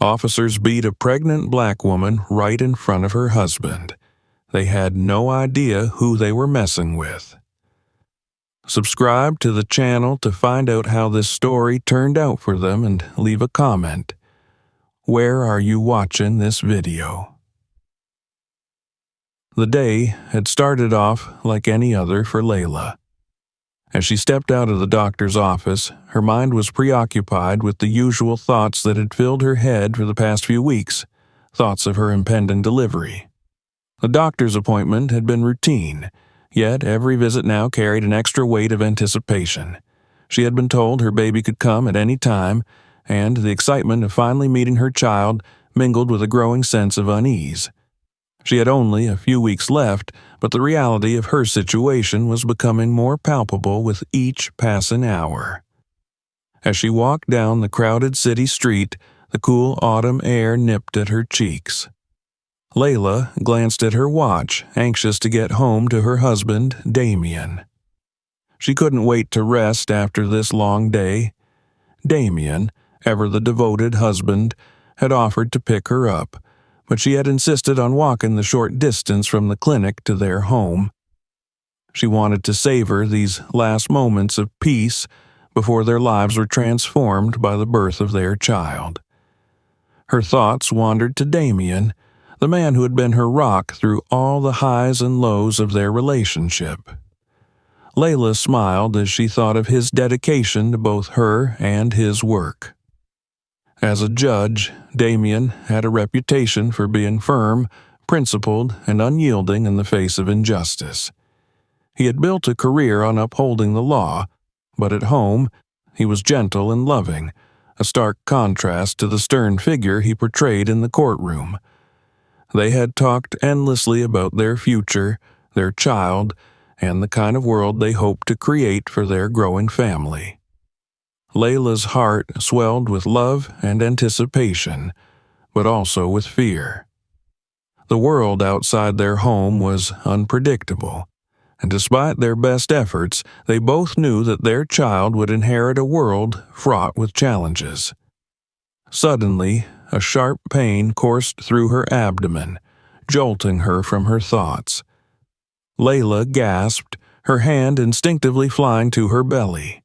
Officers beat a pregnant black woman right in front of her husband. They had no idea who they were messing with. Subscribe to the channel to find out how this story turned out for them and leave a comment. Where are you watching this video? The day had started off like any other for Layla. As she stepped out of the doctor's office, her mind was preoccupied with the usual thoughts that had filled her head for the past few weeks, thoughts of her impending delivery. The doctor's appointment had been routine, yet every visit now carried an extra weight of anticipation. She had been told her baby could come at any time, and the excitement of finally meeting her child mingled with a growing sense of unease. She had only a few weeks left, but the reality of her situation was becoming more palpable with each passing hour. As she walked down the crowded city street, the cool autumn air nipped at her cheeks. Layla glanced at her watch, anxious to get home to her husband, Damien. She couldn't wait to rest after this long day. Damien, ever the devoted husband, had offered to pick her up, but she had insisted on walking the short distance from the clinic to their home. She wanted to savor these last moments of peace before their lives were transformed by the birth of their child. Her thoughts wandered to Damien, the man who had been her rock through all the highs and lows of their relationship. Layla smiled as she thought of his dedication to both her and his work. As a judge, Damien had a reputation for being firm, principled, and unyielding in the face of injustice. He had built a career on upholding the law, but at home, he was gentle and loving, a stark contrast to the stern figure he portrayed in the courtroom. They had talked endlessly about their future, their child, and the kind of world they hoped to create for their growing family. Layla's heart swelled with love and anticipation, but also with fear. The world outside their home was unpredictable, and despite their best efforts, they both knew that their child would inherit a world fraught with challenges. Suddenly, a sharp pain coursed through her abdomen, jolting her from her thoughts. Layla gasped, her hand instinctively flying to her belly.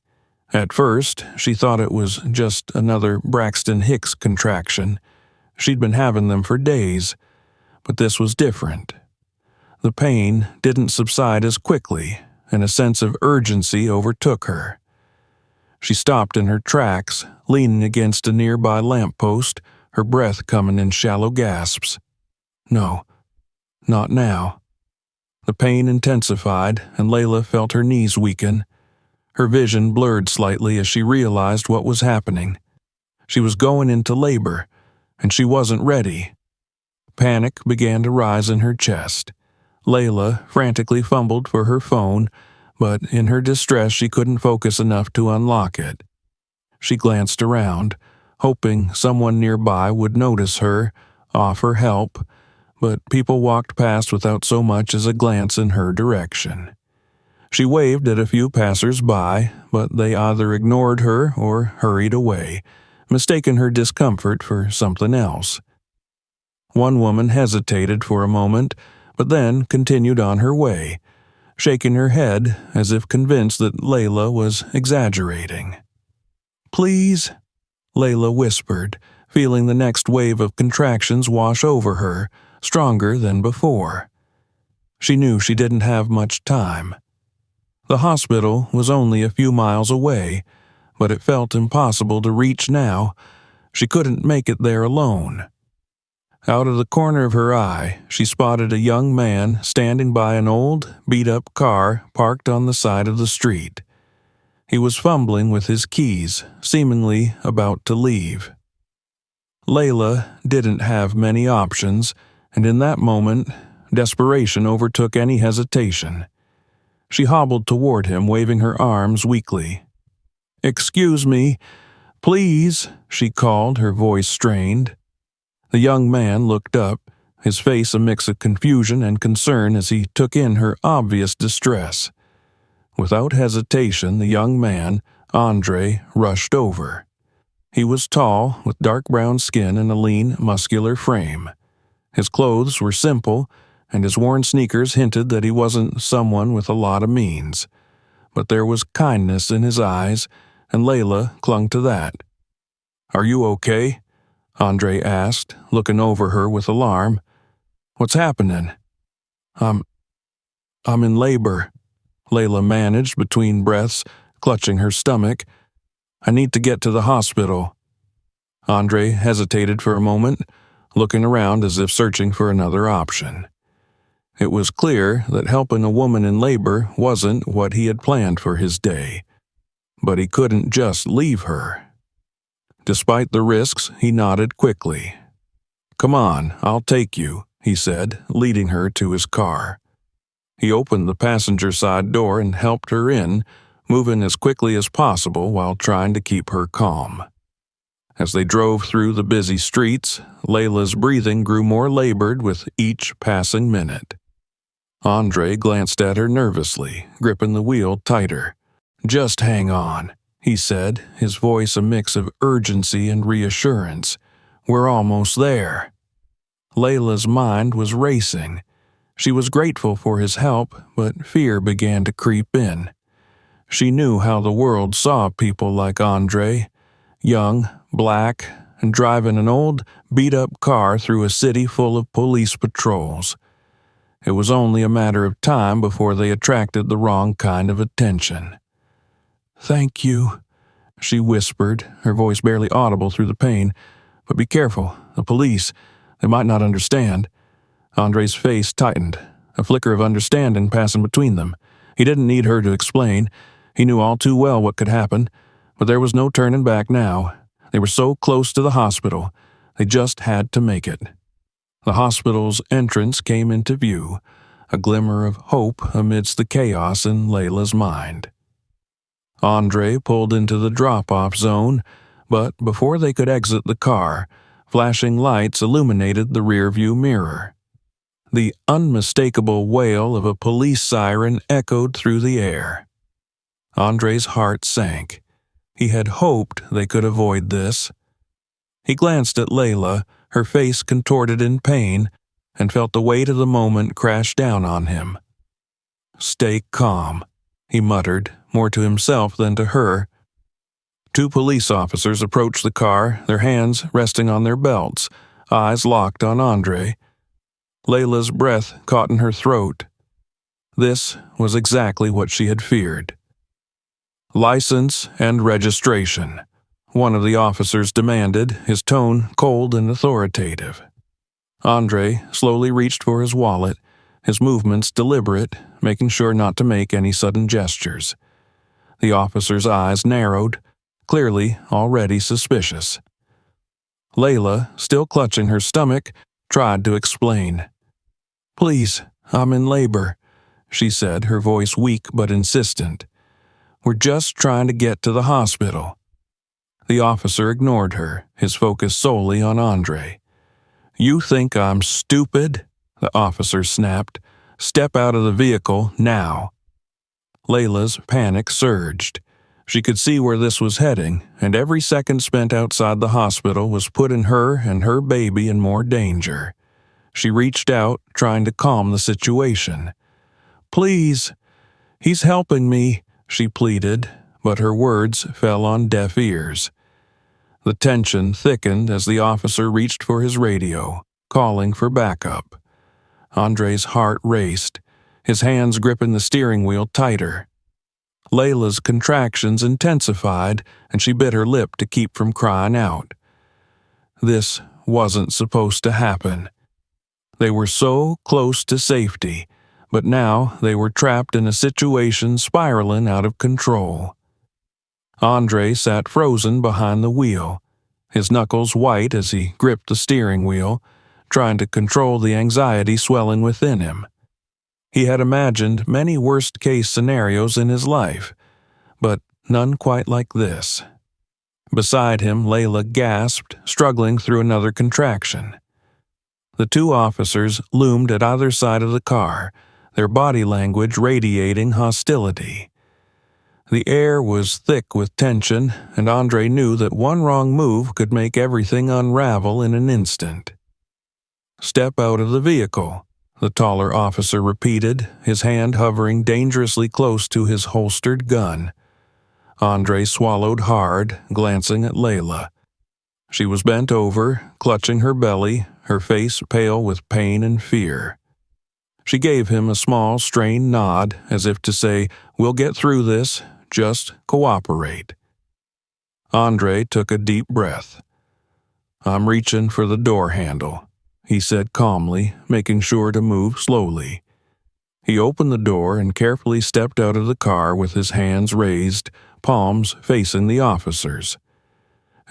At first, she thought it was just another Braxton Hicks contraction. She'd been having them for days, but this was different. The pain didn't subside as quickly, and a sense of urgency overtook her. She stopped in her tracks, leaning against a nearby lamppost, her breath coming in shallow gasps. No, not now. The pain intensified, and Layla felt her knees weaken. Her vision blurred slightly as she realized what was happening. She was going into labor, and she wasn't ready. Panic began to rise in her chest. Layla frantically fumbled for her phone, but in her distress she couldn't focus enough to unlock it. She glanced around, hoping someone nearby would notice her, offer help, but people walked past without so much as a glance in her direction. She waved at a few passers-by, but they either ignored her or hurried away, mistaking her discomfort for something else. One woman hesitated for a moment, but then continued on her way, shaking her head as if convinced that Layla was exaggerating. "Please," Layla whispered, feeling the next wave of contractions wash over her, stronger than before. She knew she didn't have much time. The hospital was only a few miles away, but it felt impossible to reach now. She couldn't make it there alone. Out of the corner of her eye, she spotted a young man standing by an old, beat-up car parked on the side of the street. He was fumbling with his keys, seemingly about to leave. Layla didn't have many options, and in that moment, desperation overtook any hesitation. She hobbled toward him, waving her arms weakly. "Excuse me, please," she called, her voice strained. The young man looked up, his face a mix of confusion and concern as he took in her obvious distress. Without hesitation, the young man, Andre, rushed over. He was tall, with dark brown skin and a lean, muscular frame. His clothes were simple, and his worn sneakers hinted that he wasn't someone with a lot of means. But there was kindness in his eyes, and Layla clung to that. "Are you okay?" Andre asked, looking over her with alarm. "What's happening?" I'm in labor," Layla managed between breaths, clutching her stomach. "I need to get to the hospital." Andre hesitated for a moment, looking around as if searching for another option. It was clear that helping a woman in labor wasn't what he had planned for his day. But he couldn't just leave her. Despite the risks, he nodded quickly. "Come on, I'll take you," he said, leading her to his car. He opened the passenger side door and helped her in, moving as quickly as possible while trying to keep her calm. As they drove through the busy streets, Layla's breathing grew more labored with each passing minute. Andre glanced at her nervously, gripping the wheel tighter. "Just hang on," he said, his voice a mix of urgency and reassurance. "We're almost there." Layla's mind was racing. She was grateful for his help, but fear began to creep in. She knew how the world saw people like Andre, young, black, and driving an old, beat-up car through a city full of police patrols. It was only a matter of time before they attracted the wrong kind of attention. "Thank you," she whispered, her voice barely audible through the pain. "But be careful, the police, they might not understand." Andre's face tightened, a flicker of understanding passing between them. He didn't need her to explain. He knew all too well what could happen, but there was no turning back now. They were so close to the hospital. They just had to make it. The hospital's entrance came into view, a glimmer of hope amidst the chaos in Layla's mind. Andre pulled into the drop-off zone, but before they could exit the car, flashing lights illuminated the rearview mirror. The unmistakable wail of a police siren echoed through the air. Andre's heart sank. He had hoped they could avoid this. He glanced at Layla, her face contorted in pain, and felt the weight of the moment crash down on him. "Stay calm," he muttered, more to himself than to her. Two police officers approached the car, their hands resting on their belts, eyes locked on Andre. Layla's breath caught in her throat. This was exactly what she had feared. "License and registration," one of the officers demanded, his tone cold and authoritative. Andre slowly reached for his wallet, his movements deliberate, making sure not to make any sudden gestures. The officer's eyes narrowed, clearly already suspicious. Layla, still clutching her stomach, tried to explain. "Please, I'm in labor," she said, her voice weak but insistent. "We're just trying to get to the hospital." The officer ignored her, his focus solely on Andre. "You think I'm stupid?" the officer snapped. "Step out of the vehicle now." Layla's panic surged. She could see where this was heading, and every second spent outside the hospital was putting her and her baby in more danger. She reached out, trying to calm the situation. "Please, he's helping me," she pleaded, but her words fell on deaf ears. The tension thickened as the officer reached for his radio, calling for backup. Andre's heart raced, his hands gripping the steering wheel tighter. Layla's contractions intensified, and she bit her lip to keep from crying out. This wasn't supposed to happen. They were so close to safety, but now they were trapped in a situation spiraling out of control. Andre sat frozen behind the wheel, his knuckles white as he gripped the steering wheel, trying to control the anxiety swelling within him. He had imagined many worst-case scenarios in his life, but none quite like this. Beside him, Layla gasped, struggling through another contraction. The two officers loomed at either side of the car, their body language radiating hostility. The air was thick with tension, and Andre knew that one wrong move could make everything unravel in an instant. "Step out of the vehicle," the taller officer repeated, his hand hovering dangerously close to his holstered gun. Andre swallowed hard, glancing at Layla. She was bent over, clutching her belly, her face pale with pain and fear. She gave him a small, strained nod, as if to say, "We'll get through this, just cooperate." Andre took a deep breath. "I'm reaching for the door handle," he said calmly, making sure to move slowly. He opened the door and carefully stepped out of the car with his hands raised, palms facing the officers.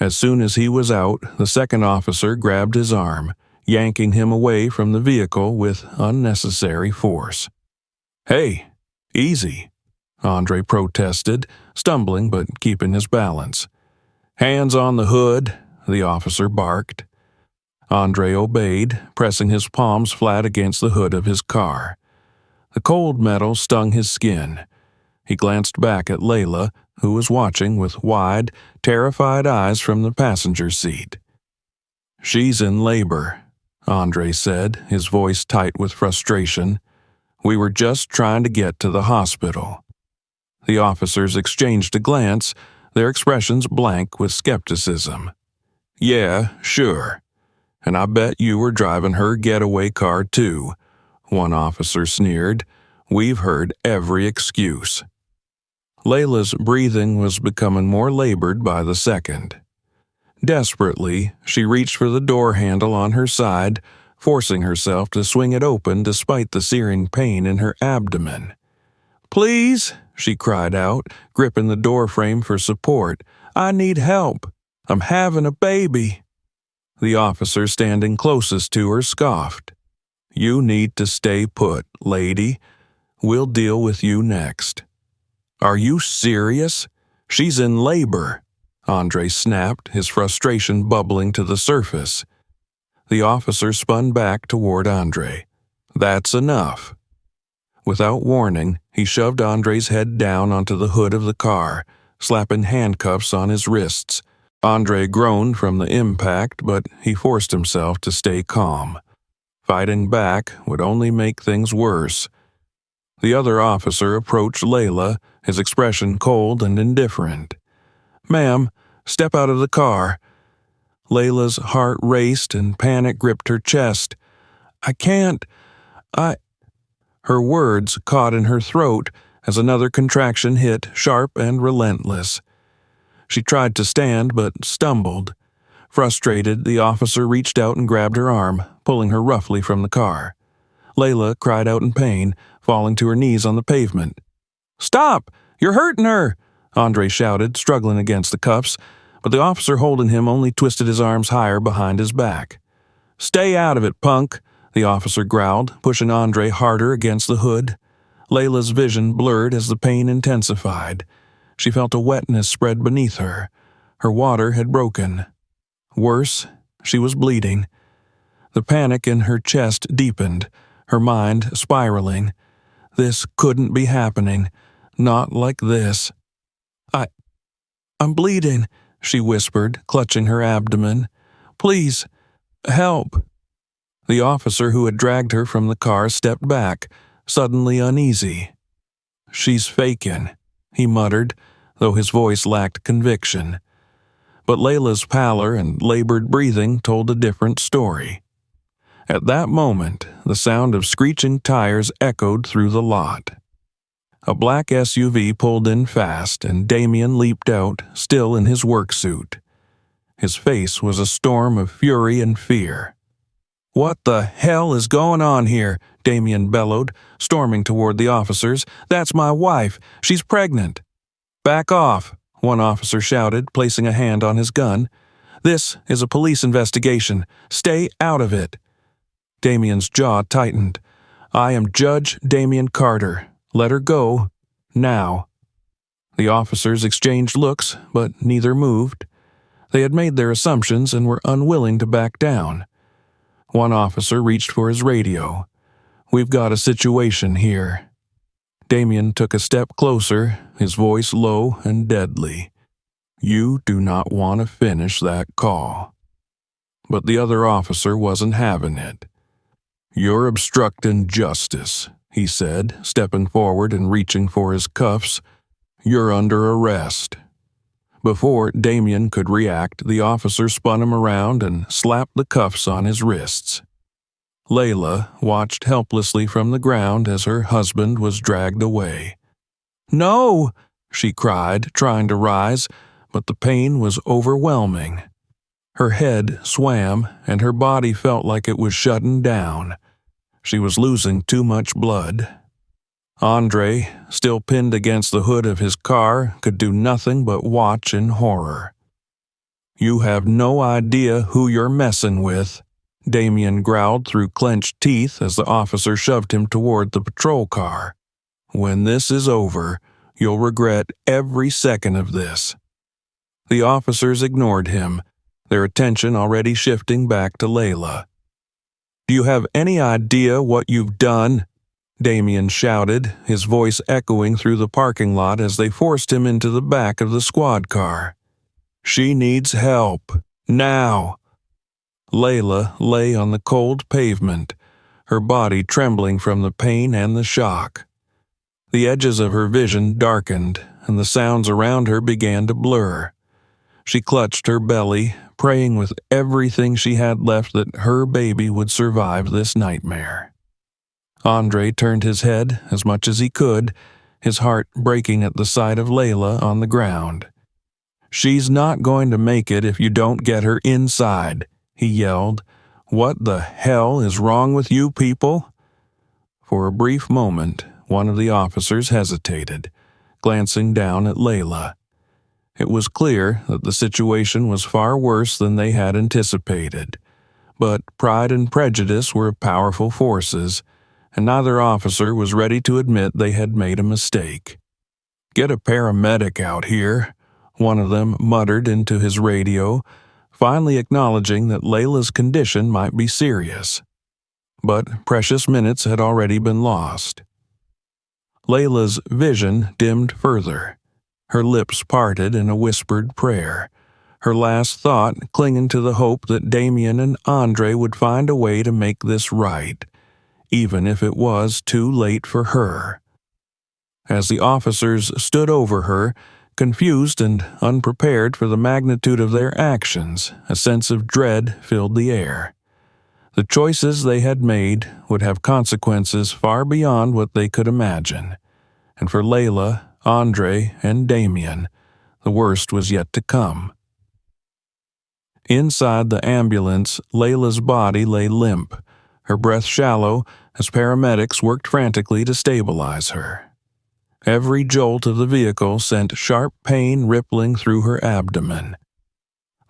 As soon as he was out, the second officer grabbed his arm, yanking him away from the vehicle with unnecessary force. "Hey, easy," Andre protested, stumbling but keeping his balance. "Hands on the hood," the officer barked. Andre obeyed, pressing his palms flat against the hood of his car. The cold metal stung his skin. He glanced back at Layla, who was watching with wide, terrified eyes from the passenger seat. "She's in labor," Andre said, his voice tight with frustration. "We were just trying to get to the hospital." The officers exchanged a glance, their expressions blank with skepticism. "Yeah, sure. And I bet you were driving her getaway car too," one officer sneered. "We've heard every excuse." Layla's breathing was becoming more labored by the second. Desperately, she reached for the door handle on her side, forcing herself to swing it open despite the searing pain in her abdomen. "Please," she cried out, gripping the door frame for support. "I need help. I'm having a baby." The officer standing closest to her scoffed. "You need to stay put, lady. We'll deal with you next." "Are you serious? She's in labor," Andre snapped, his frustration bubbling to the surface. The officer spun back toward Andre. "That's enough." Without warning, he shoved Andre's head down onto the hood of the car, slapping handcuffs on his wrists. Andre groaned from the impact, but he forced himself to stay calm. Fighting back would only make things worse. The other officer approached Layla, his expression cold and indifferent. "Ma'am, step out of the car." Layla's heart raced and panic gripped her chest. "I can't. Her words caught in her throat as another contraction hit, sharp and relentless. She tried to stand but stumbled. Frustrated, the officer reached out and grabbed her arm, pulling her roughly from the car. Layla cried out in pain, falling to her knees on the pavement. "Stop! You're hurting her!" Andre shouted, struggling against the cuffs, but the officer holding him only twisted his arms higher behind his back. "Stay out of it, punk!" the officer growled, pushing Andre harder against the hood. Layla's vision blurred as the pain intensified. She felt a wetness spread beneath her. Her water had broken. Worse, she was bleeding. The panic in her chest deepened, her mind spiraling. This couldn't be happening. Not like this. I'm bleeding," she whispered, clutching her abdomen. "Please, help." The officer who had dragged her from the car stepped back, suddenly uneasy. "She's faking," he muttered, though his voice lacked conviction. But Layla's pallor and labored breathing told a different story. At that moment, the sound of screeching tires echoed through the lot. A black SUV pulled in fast, and Damien leaped out, still in his work suit. His face was a storm of fury and fear. "What the hell is going on here?" Damien bellowed, storming toward the officers. "That's my wife. She's pregnant." "Back off," one officer shouted, placing a hand on his gun. "This is a police investigation. Stay out of it." Damien's jaw tightened. "I am Judge Damien Carter. Let her go. Now." The officers exchanged looks, but neither moved. They had made their assumptions and were unwilling to back down. One officer reached for his radio. "We've got a situation here." Damien took a step closer, his voice low and deadly. "You do not want to finish that call." But the other officer wasn't having it. "You're obstructing justice," he said, stepping forward and reaching for his cuffs. "You're under arrest." Before Damien could react, the officer spun him around and slapped the cuffs on his wrists. Layla watched helplessly from the ground as her husband was dragged away. "No!" she cried, trying to rise, but the pain was overwhelming. Her head swam, and her body felt like it was shutting down. She was losing too much blood. Andre, still pinned against the hood of his car, could do nothing but watch in horror. "You have no idea who you're messing with," Damien growled through clenched teeth as the officer shoved him toward the patrol car. "When this is over, you'll regret every second of this." The officers ignored him, their attention already shifting back to Layla. "Do you have any idea what you've done?" Damien shouted, his voice echoing through the parking lot as they forced him into the back of the squad car. "She needs help. Now." Layla lay on the cold pavement, her body trembling from the pain and the shock. The edges of her vision darkened, and the sounds around her began to blur. She clutched her belly, praying with everything she had left that her baby would survive this nightmare. Andre turned his head as much as he could, his heart breaking at the sight of Layla on the ground. "She's not going to make it if you don't get her inside," he yelled. "What the hell is wrong with you people?" For a brief moment, one of the officers hesitated, glancing down at Layla. It was clear that the situation was far worse than they had anticipated, but pride and prejudice were powerful forces, and neither officer was ready to admit they had made a mistake. "Get a paramedic out here," one of them muttered into his radio, finally acknowledging that Layla's condition might be serious. But precious minutes had already been lost. Layla's vision dimmed further. Her lips parted in a whispered prayer, her last thought clinging to the hope that Damien and Andre would find a way to make this right, even if it was too late for her. As the officers stood over her, confused and unprepared for the magnitude of their actions, a sense of dread filled the air. The choices they had made would have consequences far beyond what they could imagine, and for Layla, Andre, and Damien, the worst was yet to come. Inside the ambulance, Layla's body lay limp, her breath shallow as paramedics worked frantically to stabilize her. Every jolt of the vehicle sent sharp pain rippling through her abdomen.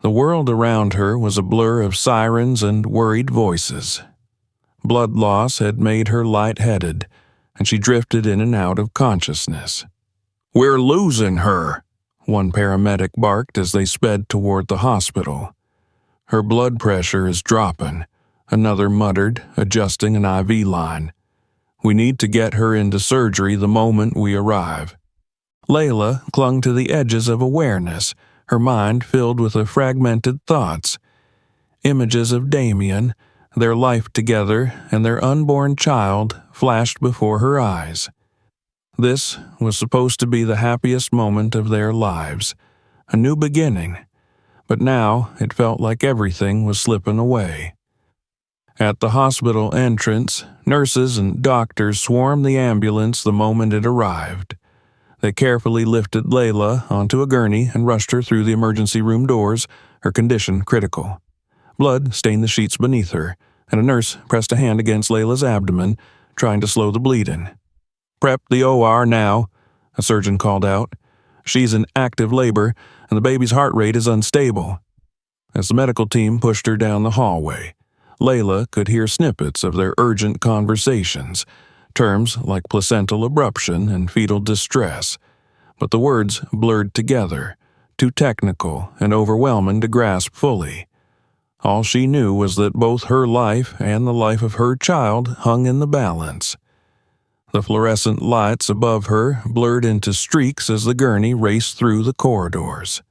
The world around her was a blur of sirens and worried voices. Blood loss had made her lightheaded, and she drifted in and out of consciousness. "We're losing her," one paramedic barked as they sped toward the hospital. "Her blood pressure is dropping," another muttered, adjusting an IV line. "We need to get her into surgery the moment we arrive." Layla clung to the edges of awareness, her mind filled with fragmented thoughts. Images of Damien, their life together, and their unborn child flashed before her eyes. This was supposed to be the happiest moment of their lives, a new beginning, but now it felt like everything was slipping away. At the hospital entrance, nurses and doctors swarmed the ambulance the moment it arrived. They carefully lifted Layla onto a gurney and rushed her through the emergency room doors, her condition critical. Blood stained the sheets beneath her, and a nurse pressed a hand against Layla's abdomen, trying to slow the bleeding. "Prep the OR now," a surgeon called out. "She's in active labor, and the baby's heart rate is unstable." As the medical team pushed her down the hallway, Layla could hear snippets of their urgent conversations, terms like placental abruption and fetal distress, but the words blurred together, too technical and overwhelming to grasp fully. All she knew was that both her life and the life of her child hung in the balance. The fluorescent lights above her blurred into streaks as the gurney raced through the corridors.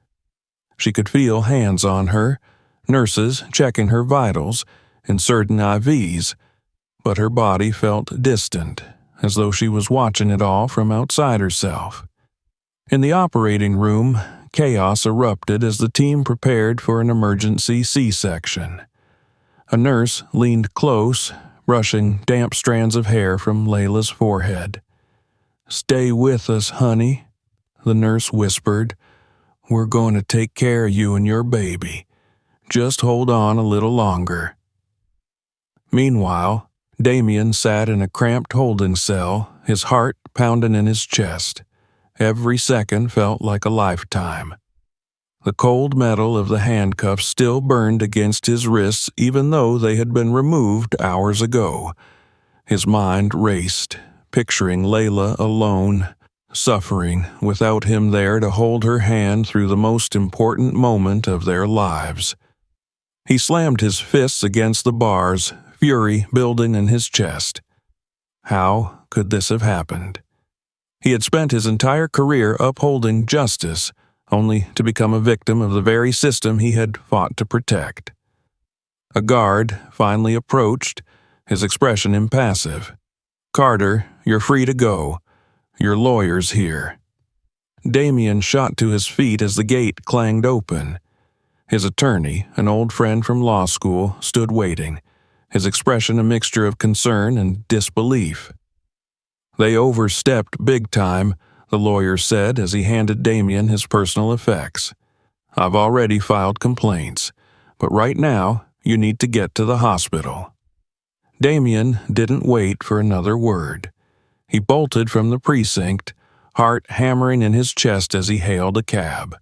She could feel hands on her, nurses checking her vitals, inserting IVs, but her body felt distant, as though she was watching it all from outside herself. In the operating room, chaos erupted as the team prepared for an emergency C-section. A nurse leaned close, brushing damp strands of hair from Layla's forehead. "Stay with us, honey," the nurse whispered. "We're going to take care of you and your baby. Just hold on a little longer." Meanwhile, Damien sat in a cramped holding cell, his heart pounding in his chest. Every second felt like a lifetime. The cold metal of the handcuffs still burned against his wrists even though they had been removed hours ago. His mind raced, picturing Layla alone, suffering without him there to hold her hand through the most important moment of their lives. He slammed his fists against the bars, fury building in his chest. How could this have happened? He had spent his entire career upholding justice, only to become a victim of the very system he had fought to protect. A guard finally approached, his expression impassive. "Carter, you're free to go. Your lawyer's here." Damien shot to his feet as the gate clanged open. His attorney, an old friend from law school, stood waiting, his expression a mixture of concern and disbelief. "They overstepped big time," the lawyer said as he handed Damien his personal effects. "I've already filed complaints, but right now you need to get to the hospital." Damien didn't wait for another word. He bolted from the precinct, heart hammering in his chest as he hailed a cab.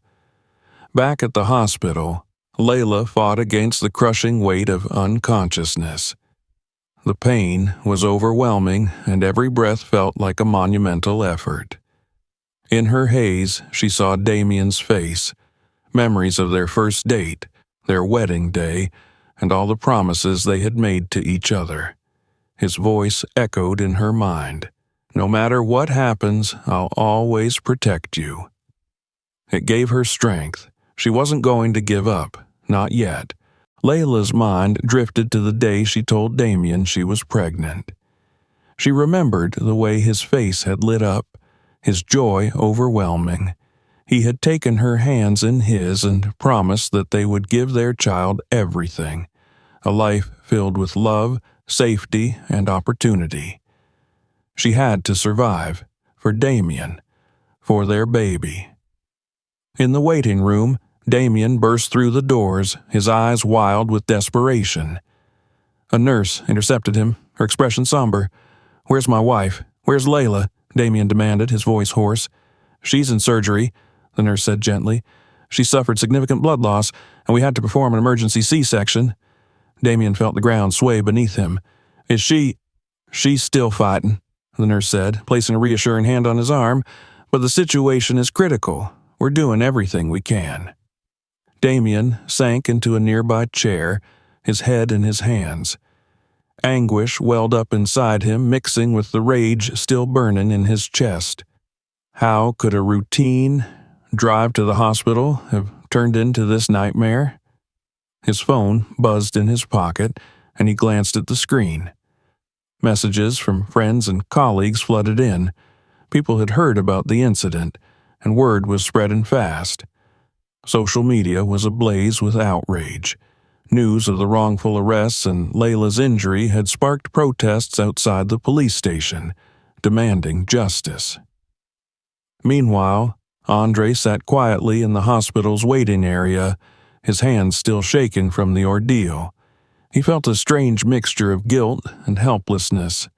Back at the hospital, Layla fought against the crushing weight of unconsciousness. The pain was overwhelming, and every breath felt like a monumental effort. In her haze, she saw Damien's face, memories of their first date, their wedding day, and all the promises they had made to each other. His voice echoed in her mind. "No matter what happens, I'll always protect you." It gave her strength. She wasn't going to give up, not yet. Layla's mind drifted to the day she told Damien she was pregnant. She remembered the way his face had lit up, his joy overwhelming. He had taken her hands in his and promised that they would give their child everything, a life filled with love, safety, and opportunity. She had to survive, for Damien, for their baby. In the waiting room, Damien burst through the doors, his eyes wild with desperation. A nurse intercepted him, her expression somber. "Where's my wife? Where's Layla?" Damien demanded, his voice hoarse. "She's in surgery," the nurse said gently. "She suffered significant blood loss, and we had to perform an emergency C-section." Damien felt the ground sway beneath him. "Is she—" "She's still fighting," the nurse said, placing a reassuring hand on his arm. "But the situation is critical. We're doing everything we can." Damien sank into a nearby chair, his head in his hands. Anguish welled up inside him, mixing with the rage still burning in his chest. How could a routine drive to the hospital have turned into this nightmare? His phone buzzed in his pocket, and he glanced at the screen. Messages from friends and colleagues flooded in. People had heard about the incident, and word was spreading fast. Social media was ablaze with outrage. News of the wrongful arrests and Layla's injury had sparked protests outside the police station, demanding justice. Meanwhile, Andre sat quietly in the hospital's waiting area, his hands still shaking from the ordeal. He felt a strange mixture of guilt and helplessness.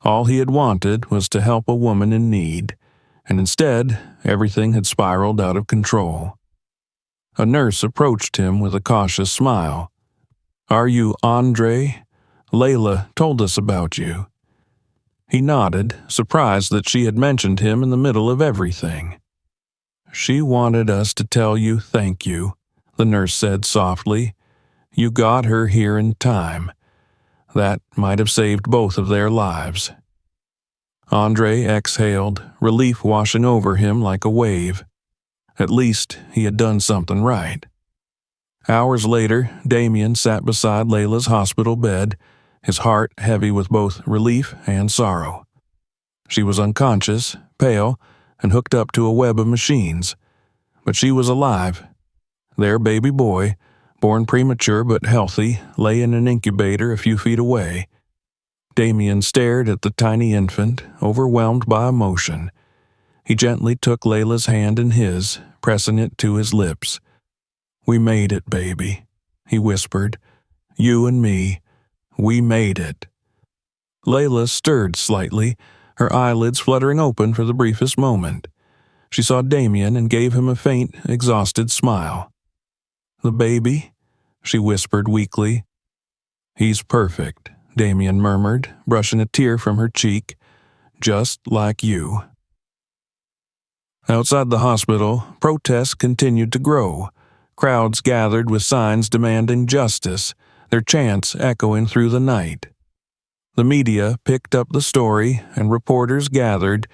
All he had wanted was to help a woman in need, and instead, everything had spiraled out of control. A nurse approached him with a cautious smile. "Are you Andre? Layla told us about you." He nodded, surprised that she had mentioned him in the middle of everything. "She wanted us to tell you thank you," the nurse said softly. "You got her here in time. That might have saved both of their lives." Andre exhaled, relief washing over him like a wave. At least he had done something right. Hours later, Damien sat beside Layla's hospital bed, his heart heavy with both relief and sorrow. She was unconscious, pale, and hooked up to a web of machines. But she was alive. Their baby boy, born premature but healthy, lay in an incubator a few feet away. Damien stared at the tiny infant, overwhelmed by emotion. He gently took Layla's hand in his, pressing it to his lips. "We made it, baby," he whispered. "You and me, we made it." Layla stirred slightly, her eyelids fluttering open for the briefest moment. She saw Damien and gave him a faint, exhausted smile. "The baby?" she whispered weakly. "He's perfect," Damien murmured, brushing a tear from her cheek. "Just like you." Outside the hospital, protests continued to grow. Crowds gathered with signs demanding justice, their chants echoing through the night. The media picked up the story, and reporters gathered,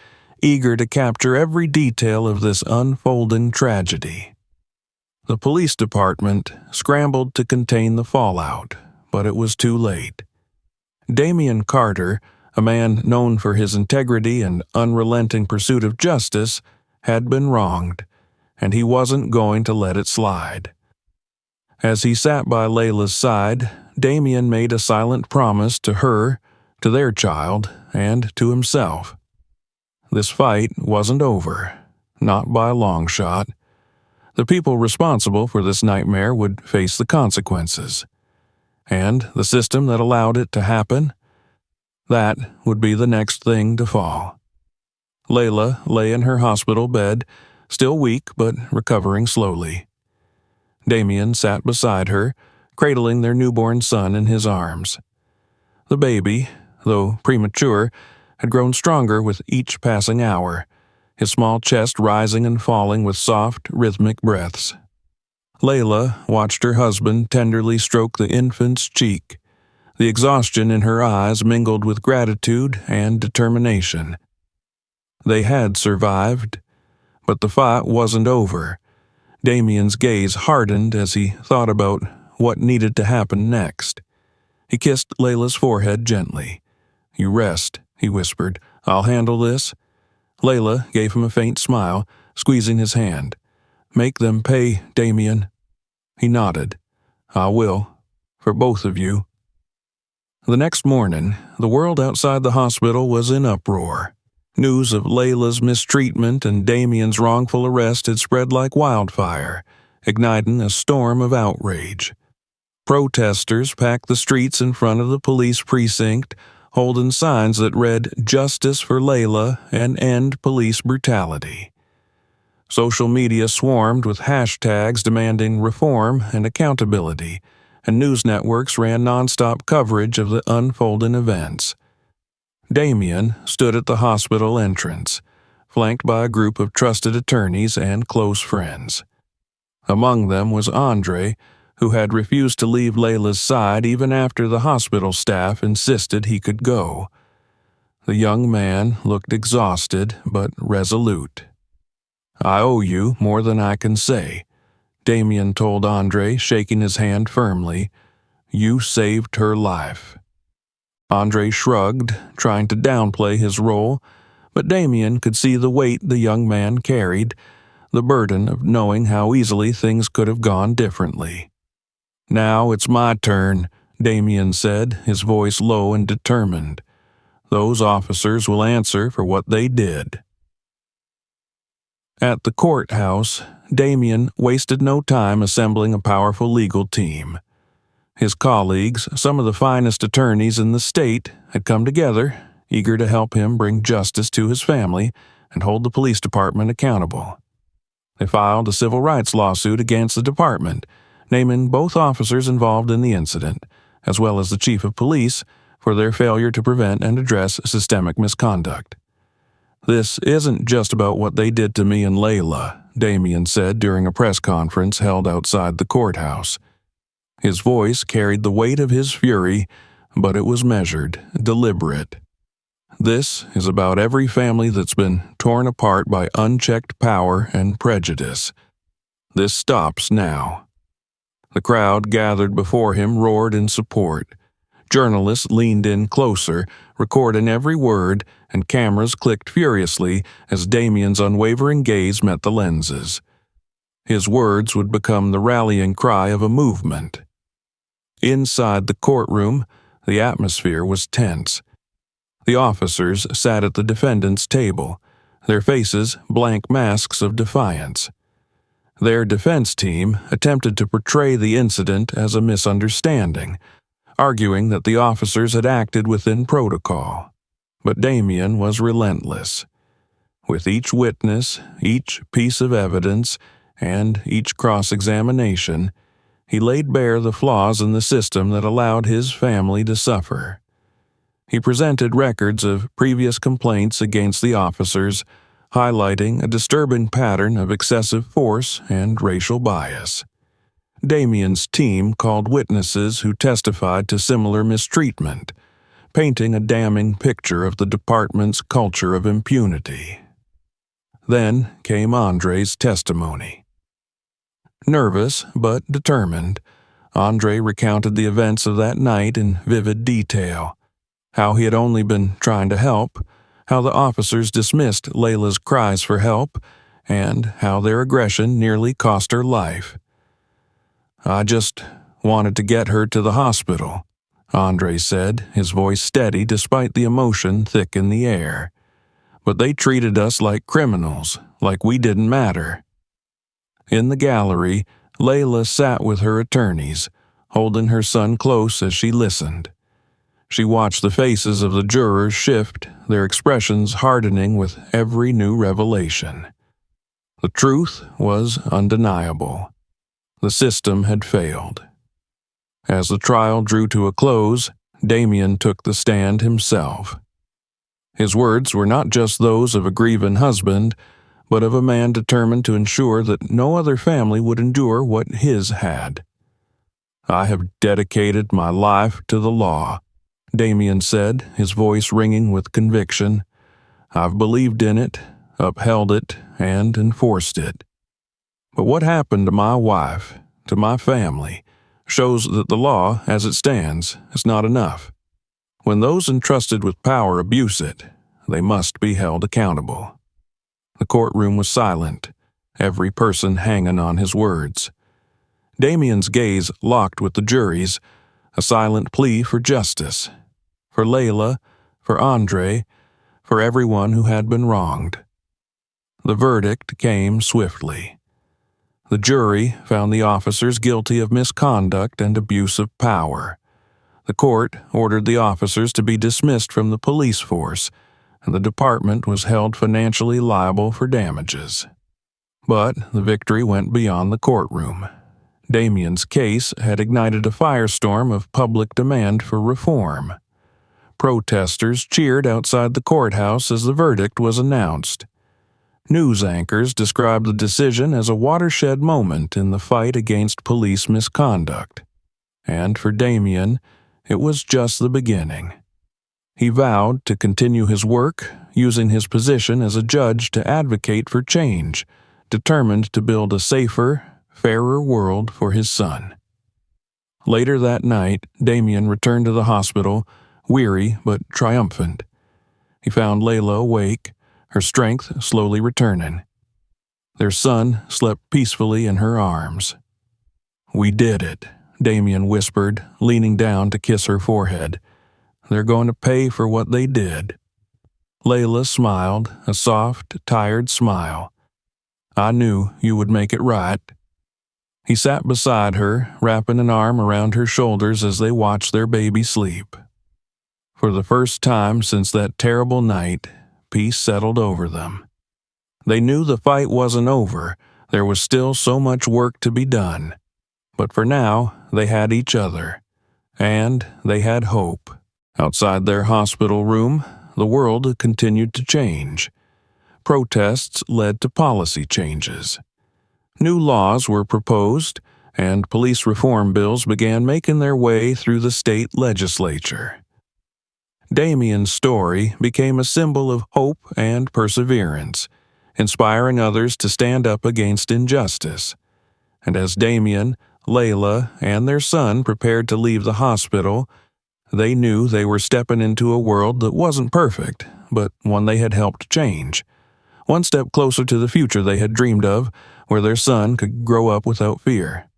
eager to capture every detail of this unfolding tragedy. The police department scrambled to contain the fallout, but it was too late. Damien Carter, a man known for his integrity and unrelenting pursuit of justice, had been wronged, and he wasn't going to let it slide. As he sat by Layla's side, Damien made a silent promise to her, to their child, and to himself. This fight wasn't over, not by a long shot. The people responsible for this nightmare would face the consequences. And the system that allowed it to happen? That would be the next thing to fall. Layla lay in her hospital bed, still weak but recovering slowly. Damien sat beside her, cradling their newborn son in his arms. The baby, though premature, had grown stronger with each passing hour, his small chest rising and falling with soft, rhythmic breaths. Layla watched her husband tenderly stroke the infant's cheek. The exhaustion in her eyes mingled with gratitude and determination. They had survived, but the fight wasn't over. Damien's gaze hardened as he thought about what needed to happen next. He kissed Layla's forehead gently. "You rest," he whispered. "I'll handle this." Layla gave him a faint smile, squeezing his hand. "Make them pay, Damien." He nodded. "I will, for both of you." The next morning, the world outside the hospital was in uproar. News of Layla's mistreatment and Damien's wrongful arrest had spread like wildfire, igniting a storm of outrage. Protesters packed the streets in front of the police precinct, holding signs that read "Justice for Layla" and "End Police Brutality." Social media swarmed with hashtags demanding reform and accountability, and news networks ran nonstop coverage of the unfolding events. Damien stood at the hospital entrance, flanked by a group of trusted attorneys and close friends. Among them was Andre, who had refused to leave Layla's side even after the hospital staff insisted he could go. The young man looked exhausted but resolute. "I owe you more than I can say," Damien told Andre, shaking his hand firmly. "You saved her life." Andre shrugged, trying to downplay his role, but Damien could see the weight the young man carried, the burden of knowing how easily things could have gone differently. "Now it's my turn," Damien said, his voice low and determined. "Those officers will answer for what they did." At the courthouse, Damien wasted no time assembling a powerful legal team. His colleagues, some of the finest attorneys in the state, had come together, eager to help him bring justice to his family and hold the police department accountable. They filed a civil rights lawsuit against the department, naming both officers involved in the incident, as well as the chief of police, for their failure to prevent and address systemic misconduct. "This isn't just about what they did to me and Layla," Damien said during a press conference held outside the courthouse. His voice carried the weight of his fury, but it was measured, deliberate. This is about every family that's been torn apart by unchecked power and prejudice. This stops now." The crowd gathered before him roared in support. Journalists leaned in closer, recording every word, and cameras clicked furiously as Damien's unwavering gaze met the lenses. His words would become the rallying cry of a movement. Inside the courtroom, the atmosphere was tense. The officers sat at the defendant's table, their faces blank masks of defiance. Their defense team attempted to portray the incident as a misunderstanding, arguing that the officers had acted within protocol. But Damien was relentless. With each witness, each piece of evidence, and each cross-examination, he laid bare the flaws in the system that allowed his family to suffer. He presented records of previous complaints against the officers, highlighting a disturbing pattern of excessive force and racial bias. Damien's team called witnesses who testified to similar mistreatment, painting a damning picture of the department's culture of impunity. Then came Andre's testimony. Nervous but determined, Andre recounted the events of that night in vivid detail, how he had only been trying to help, how the officers dismissed Layla's cries for help, and how their aggression nearly cost her life. "I just wanted to get her to the hospital," Andre said, his voice steady despite the emotion thick in the air. "But they treated us like criminals, like we didn't matter." In the gallery, Layla sat with her attorneys, holding her son close as she listened. She watched the faces of the jurors shift, their expressions hardening with every new revelation. The truth was undeniable. The system had failed. As the trial drew to a close, Damien took the stand himself. His words were not just those of a grieving husband, but of a man determined to ensure that no other family would endure what his had. "I have dedicated my life to the law," Damien said, his voice ringing with conviction. "I've believed in it, upheld it, and enforced it. But what happened to my wife, to my family, shows that the law, as it stands, is not enough. When those entrusted with power abuse it, they must be held accountable." The courtroom was silent, every person hanging on his words. Damien's gaze locked with the jury's, a silent plea for justice. For Layla, for Andre, for everyone who had been wronged. The verdict came swiftly. The jury found the officers guilty of misconduct and abuse of power. The court ordered the officers to be dismissed from the police force, and the department was held financially liable for damages. But the victory went beyond the courtroom. Damien's case had ignited a firestorm of public demand for reform. Protesters cheered outside the courthouse as the verdict was announced. News anchors described the decision as a watershed moment in the fight against police misconduct. And for Damien, it was just the beginning. He vowed to continue his work, using his position as a judge to advocate for change, determined to build a safer, fairer world for his son. Later that night, Damien returned to the hospital, weary but triumphant. He found Layla awake, her strength slowly returning. Their son slept peacefully in her arms. "We did it," Damien whispered, leaning down to kiss her forehead. "They're going to pay for what they did." Layla smiled, a soft, tired smile. "I knew you would make it right." He sat beside her, wrapping an arm around her shoulders as they watched their baby sleep. For the first time since that terrible night, peace settled over them. They knew the fight wasn't over. There was still so much work to be done. But for now, they had each other. And they had hope. Outside their hospital room, the world continued to change. Protests led to policy changes. New laws were proposed, and police reform bills began making their way through the state legislature. Damien's story became a symbol of hope and perseverance, inspiring others to stand up against injustice. And as Damien, Layla, and their son prepared to leave the hospital, they knew they were stepping into a world that wasn't perfect, but one they had helped change. One step closer to the future they had dreamed of, where their son could grow up without fear.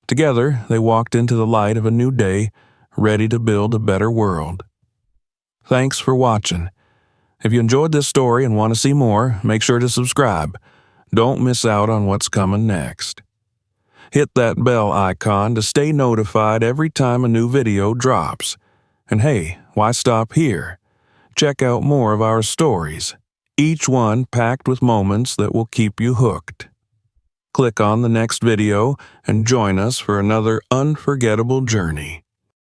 Together, they walked into the light of a new day, ready to build a better world. Thanks for watching. If you enjoyed this story and want to see more, make sure to subscribe. Don't miss out on what's coming next. Hit that bell icon to stay notified every time a new video drops. And hey, why stop here? Check out more of our stories, each one packed with moments that will keep you hooked. Click on the next video and join us for another unforgettable journey.